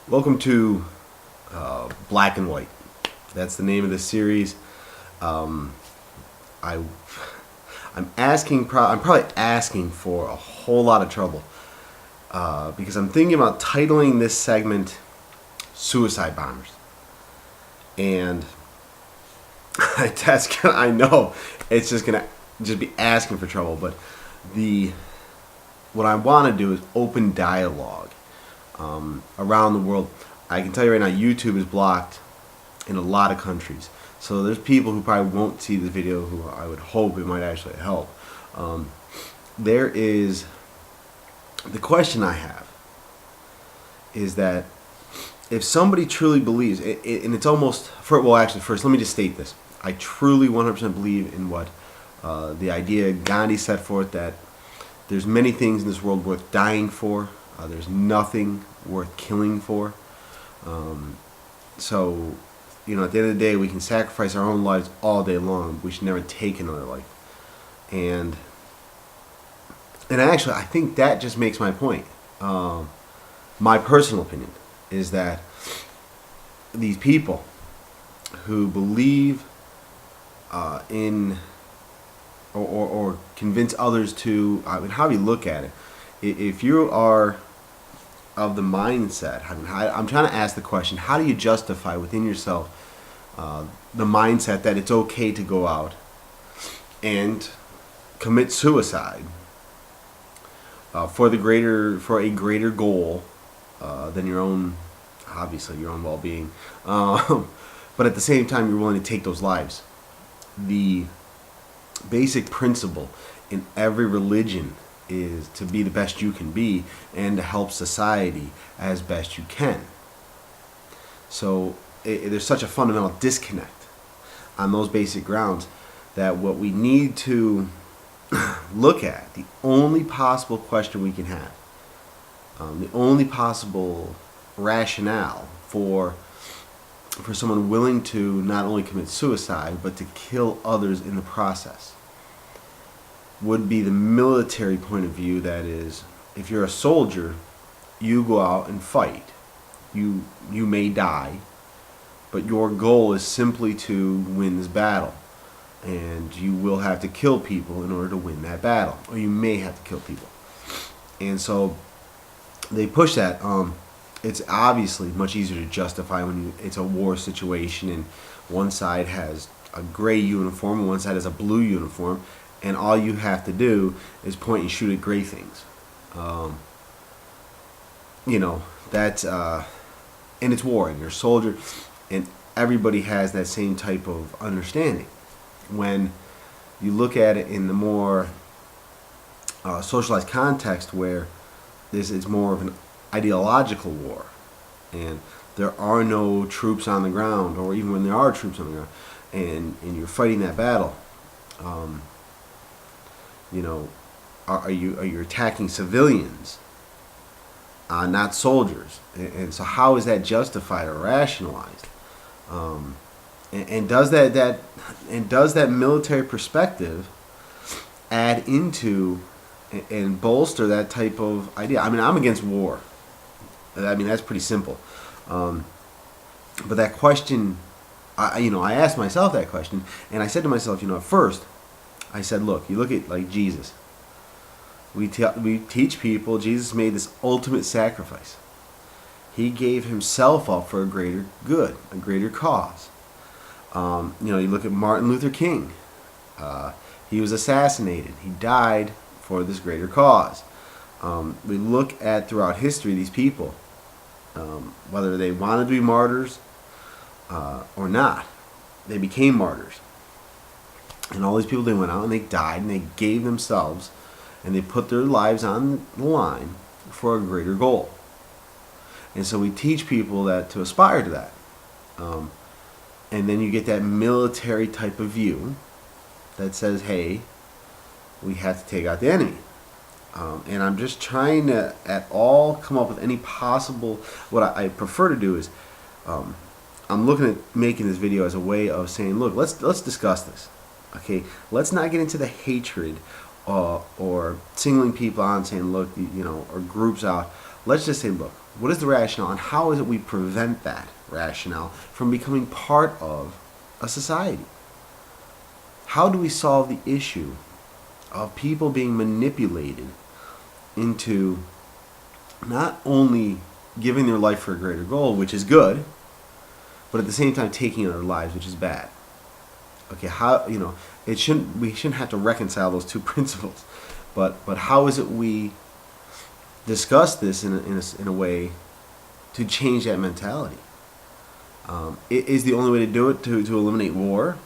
Welcome to Black and White. That's the name of the series. Um, I, I'm asking. I'm probably asking for a whole lot of trouble because I'm thinking about titling this segment "Suicide Bombers," and I know it's just gonna be asking for trouble, but the what I want to do is open dialogue around the world. I can tell you right now, YouTube is blocked in a lot of countries. So there's people who probably won't see the video who I would hope it might actually help. Um, there is the question I have is that if somebody truly believes, and it's almost well, actually, first let me just state this: I truly 100% believe in what the idea Gandhi set forth, that there's many things in this world worth dying for. There's nothing worth killing for. So, at the end of the day, we can sacrifice our own lives all day long. We should never take another life. And actually, I think that just makes my point. My personal opinion is that these people who believe in or convince others to, I mean, how do you look at it? If you are of the mindset, I'm trying to ask the question: how do you justify within yourself the mindset that it's okay to go out and commit suicide for a greater goal than your own, obviously your own well-being, but at the same time you're willing to take those lives? The basic principle in every religion is to be the best you can be and to help society as best you can. So there's such a fundamental disconnect on those basic grounds that what we need to look at, the only possible question we can have, the only possible rationale for someone willing to not only commit suicide but to kill others in the process, would be the military point of view. That is, if you're a soldier, you go out and fight. You may die, but your goal is simply to win this battle. And you will have to kill people in order to win that battle. Or you may have to kill people. And so they push that. It's obviously much easier to justify when it's a war situation and one side has a gray uniform and one side has a blue uniform, and all you have to do is point and shoot at gray things. That's and it's war, and you're a soldier, and everybody has that same type of understanding. When you look at it in the more socialized context, where this is more of an ideological war, and there are no troops on the ground, or even when there are troops on the ground, and you're fighting that battle, are you attacking civilians, not soldiers? And so how is that justified or rationalized? And does that military perspective add into and bolster that type of idea? I mean, I'm against war. I mean, that's pretty simple. But that question, I asked myself that question, and I said to myself, at first, I said, look, you look at like Jesus. We teach people Jesus made this ultimate sacrifice. He gave himself up for a greater good, a greater cause. You look at Martin Luther King. He was assassinated. He died for this greater cause. We look at throughout history these people, whether they wanted to be martyrs or not, they became martyrs. And all these people, they went out and they died and they gave themselves and they put their lives on the line for a greater goal. And so we teach people that to aspire to that. And then you get that military type of view that says, hey, we have to take out the enemy. And I'm just trying to at all come up with any possible, what I prefer to do is, I'm looking at making this video as a way of saying, look, let's discuss this. Okay, let's not get into the hatred or singling people out and saying, look, or groups out. Let's just say, look, What is the rationale, and how is it we prevent that rationale from becoming part of a society? How do we solve the issue of people being manipulated into not only giving their life for a greater goal, which is good, but at the same time taking their lives, which is bad? Okay, how, we shouldn't have to reconcile those two principles, but how is it we discuss this in a way to change that mentality? It is the only way to do it to eliminate war.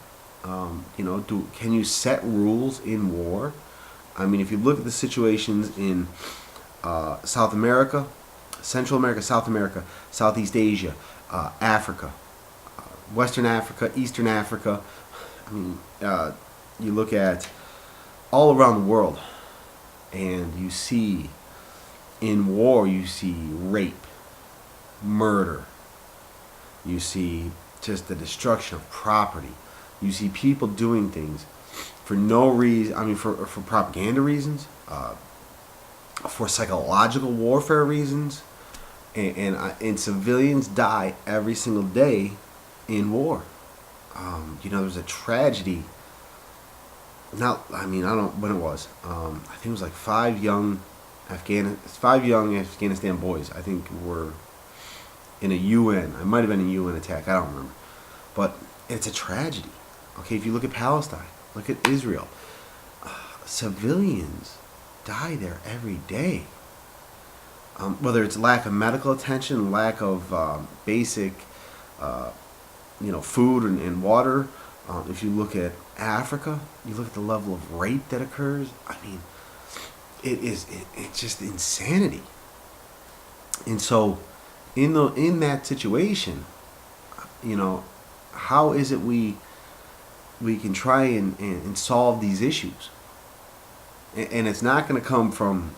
Can you set rules in war? I mean, if you look at the situations in South America, Central America, South America, Southeast Asia, Africa, Western Africa, Eastern Africa. I mean, you look at all around the world, and you see in war, you see rape, murder. You see just the destruction of property. You see people doing things for no reason. I mean, for propaganda reasons, for psychological warfare reasons, and civilians die every single day in war. There's a tragedy. Now, I mean, I don't know when it was. I think it was like five young Afghanistan boys. I think were in a UN. It might have been a UN attack. I don't remember. But it's a tragedy. Okay, if you look at Palestine, look at Israel. Civilians die there every day. Whether it's lack of medical attention, lack of basic, food and water. If you look at Africa, you look at the level of rape that occurs. I mean, it's just insanity. And so, in that situation, how is it we can try and solve these issues? And it's not going to come from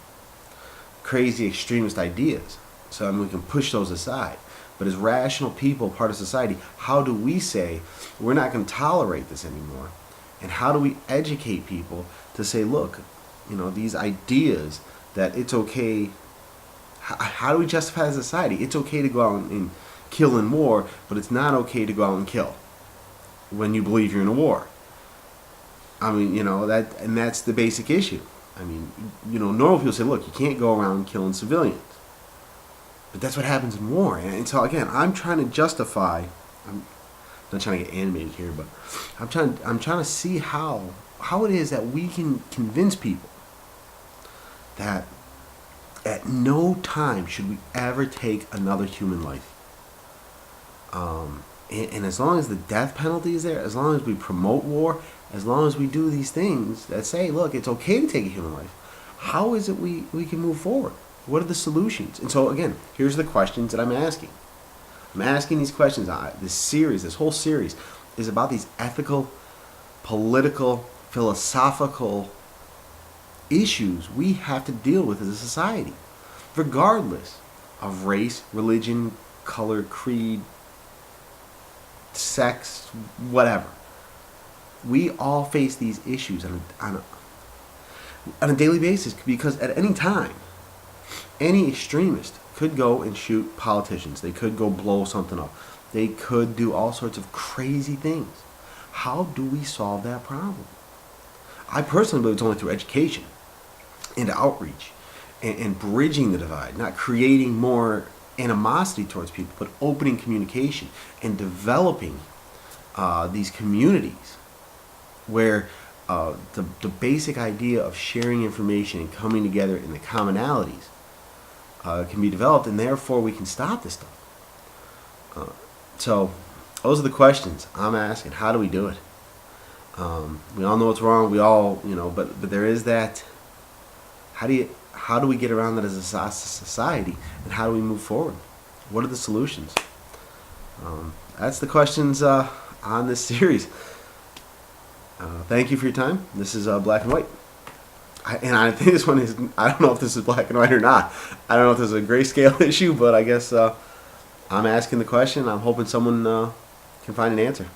crazy extremist ideas. So I mean, we can push those aside. But as rational people, part of society, how do we say we're not going to tolerate this anymore? And how do we educate people to say, look, these ideas that it's okay. How do we justify as a society? It's okay to go out and kill in war, but it's not okay to go out and kill when you believe you're in a war. I mean, that's the basic issue. I mean, normal people say, look, you can't go around killing civilians. But that's what happens in war. And so, again, I'm trying to justify, I'm not trying to get animated here, but I'm trying to see how it is that we can convince people that at no time should we ever take another human life. And as long as the death penalty is there, as long as we promote war, as long as we do these things that say, look, it's okay to take a human life, how is it we can move forward? What are the solutions? And so, again, here's the questions that I'm asking. I'm asking these questions. This whole series is about these ethical, political, philosophical issues we have to deal with as a society, regardless of race, religion, color, creed, sex, whatever. We all face these issues on a daily basis, because at any time, any extremist could go and shoot politicians. They could go blow something up. They could do all sorts of crazy things. How do we solve that problem? I personally believe it's only through education and outreach and bridging the divide, not creating more animosity towards people, but opening communication and developing these communities where the basic idea of sharing information and coming together in the commonalities can be developed, and therefore we can stop this stuff. So those are the questions I'm asking. How do we do it? We all know what's wrong. We all, but there is that. How do we get around that as a society, and how do we move forward? What are the solutions? That's the questions on this series. Thank you for your time. This is Black and White. I think this one is, I don't know if this is black and white or not. I don't know if this is a grayscale issue, but I guess I'm asking the question. I'm hoping someone can find an answer.